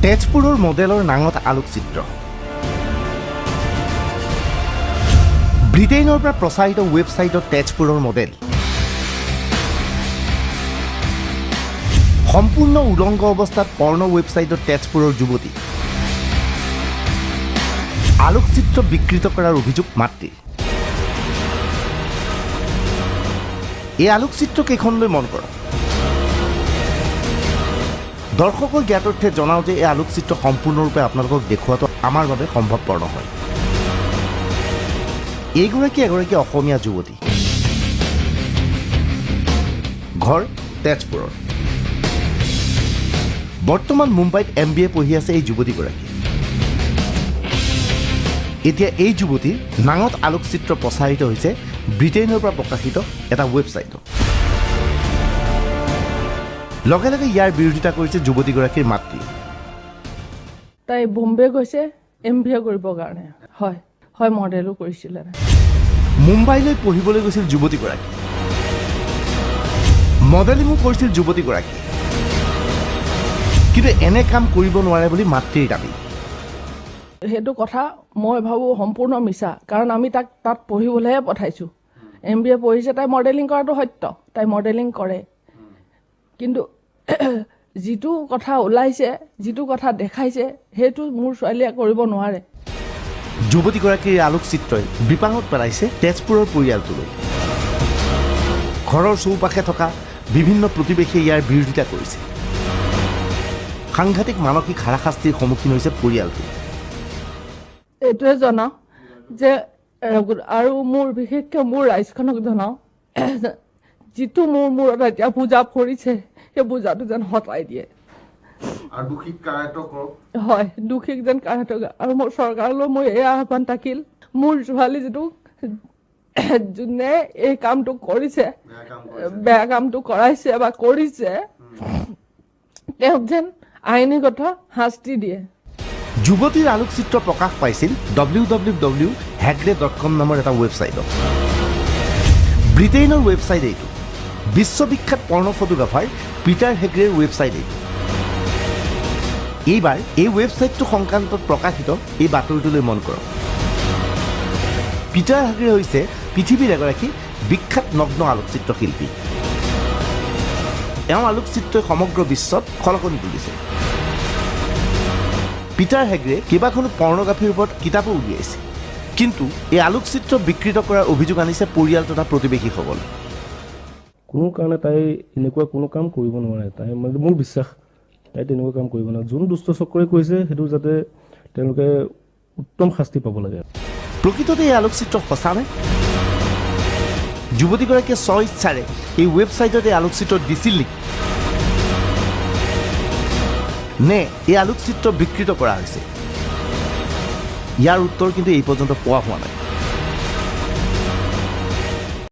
তেজপুৰৰ মডেলৰ নাঙত আলোকচিত্ৰ ব্ৰিটেইনৰ পৰা প্ৰচাৰিত ৱেবছাইটত তেজপুৰৰ মডেল সম্পূৰ্ণ উলংগ অৱস্থাত পৰ্ণ ৱেবছাইটত তেজপুৰৰ যুৱতী আলোকচিত্ৰ বিকৃত কৰাৰ অভিযোগ মাতৃ এই আলোকচিত্ৰ কেইখনলৈ মন কৰক দৰ্শকৰ জ্ঞাতাৰ্থে জনাও যে এই আলোকচিত্ৰ সম্পূৰ্ণৰূপে আপোনালোকক দেখুৱাটো আমাৰ বাবে সম্ভৱপৰ নহয় এগৰাকী অসমীয়া যুৱতী ঘৰ তেজপুৰৰ বৰ্তমান মুম্বাইত MBA পঢ়ি আছে এই যুৱতীগৰাকী এতিয়া এই যুৱতীৰ নাঙত আলোকচিত্ৰ প্ৰচাৰিত হৈছে ব্ৰিটেইনৰ পৰা প্ৰকাশিত এটা ৱেবছাইটত লগে লগে ইয়াৰ বিৰোধিতা কৰিছে যুৱতীগৰাকীৰ মাতৃ তাই বোম্বে গৈছে MBA কৰিবৰ কাৰণে হয় মডেলো কৰিছিলে মুম্বাইলৈ পঢ়িবলৈ গৈছিল যুৱতীগৰাকী মডেলিঙো কৰিছিল যুৱতীগৰাকী কিন্তু এনে কাম কৰিব নোৱাৰে বুলি মাতৃৰ দাবী সেইটো কথা মই ভাবো সম্পূৰ্ণ মিছা কাৰণ আমি তাত পঢ়িবলৈহে পঠাইছো MBA পঢ়িছে তাই মডেলিং কৰাটো সত্য তাই মডেলিং কৰে কিন্তু যিটো কথা ওলাইছে যিটো কথা দেখাইছে সেইটো মোৰ ছোৱালীয়ে কৰিব নোৱাৰে যুৱতীগৰাকীৰ আলোকচিত্ৰই বিপাঙত পেলাইছে তেজপুৰৰ পৰিয়ালটোলৈ ঘৰৰ চৌপাশে থকা বিভিন্ন প্ৰতিবেশীয়ে ইয়াৰ বিৰোধিতা কৰিছে সাংঘাতিক মানসিক হাৰাশাস্তিৰ সন্মুখীন হৈছে পৰিয়ালটো এইটোৱে জনাওঁ যে আৰু মোৰ বিশেষকৈ মোৰ ৰাইজখনক জনাওঁ যিটো মোৰ মূৰত এতিয়া পূজা পৰিছে সেই পূজাটো যেন হটাই দিয়ে হয় দোষীক যেন কাঢ়াটো আৰু মোৰ চৰকাৰলৈ মোৰ এই আহ্বান থাকিল মোৰ ছোৱালী যিটো যোনে এই কামটো কৰিছে বেয়া কামটো কৰাইছে বা কৰিছে তেওঁক যেন আইনীগত শাস্তি দিয়ে যুৱতীৰ আলোকচিত্ৰ প্ৰকাশ পাইছিল www.hegre.com নামৰ এটা ৱেবছাইটত ব্ৰিটেইনৰ ৱেবছাইট এইটো বিশ্ববিখ্যাত পৰ্ণ ফটোগ্ৰাফাৰ পিটাৰ হেগ্ৰেৰ ৱেবছাইট এইটো এইবাৰ এই ৱেবছাইটটো সংক্ৰান্তত প্ৰকাশিত এই বাতৰিটোলৈ মন কৰক পিটাৰ হেগ্ৰে হৈছে পৃথিৱীৰ এগৰাকী বিখ্যাত নগ্ন আলোকচিত্ৰ শিল্পী এওঁ আলোকচিত্ৰই সমগ্ৰ বিশ্বত খলকনি তুলিছে পিটাৰ হেগ্ৰে কেইবাখনো পৰ্ণগ্ৰাফীৰ ওপৰত কিতাপো উলিয়াইছে কিন্তু এই আলোকচিত্ৰ বিকৃত কৰাৰ অভিযোগ আনিছে পৰিয়াল তথা প্ৰতিবেশীসকলে কোনো কাৰণে তাই এনেকুৱা কোনো কাম কৰিব নোৱাৰে তাই মানে মোৰ বিশ্বাস তাই তেনেকুৱা কাম কৰিব নোৱাৰে যোন দুষ্ট চক্ৰই কৰিছে সেইটো যাতে তেওঁলোকে উত্তম শাস্তি পাব লাগে প্ৰকৃততে এই আলোকচিত্ৰ সঁচানে যুৱতীগৰাকীয়ে স্বইচ্ছাৰে এই ৱেবছাইটত এই আলোকচিত্ৰ দিছিল নেকি নে এই আলোকচিত্ৰ বিকৃত কৰা হৈছে ইয়াৰ উত্তৰ কিন্তু এই পৰ্যন্ত পোৱা হোৱা নাই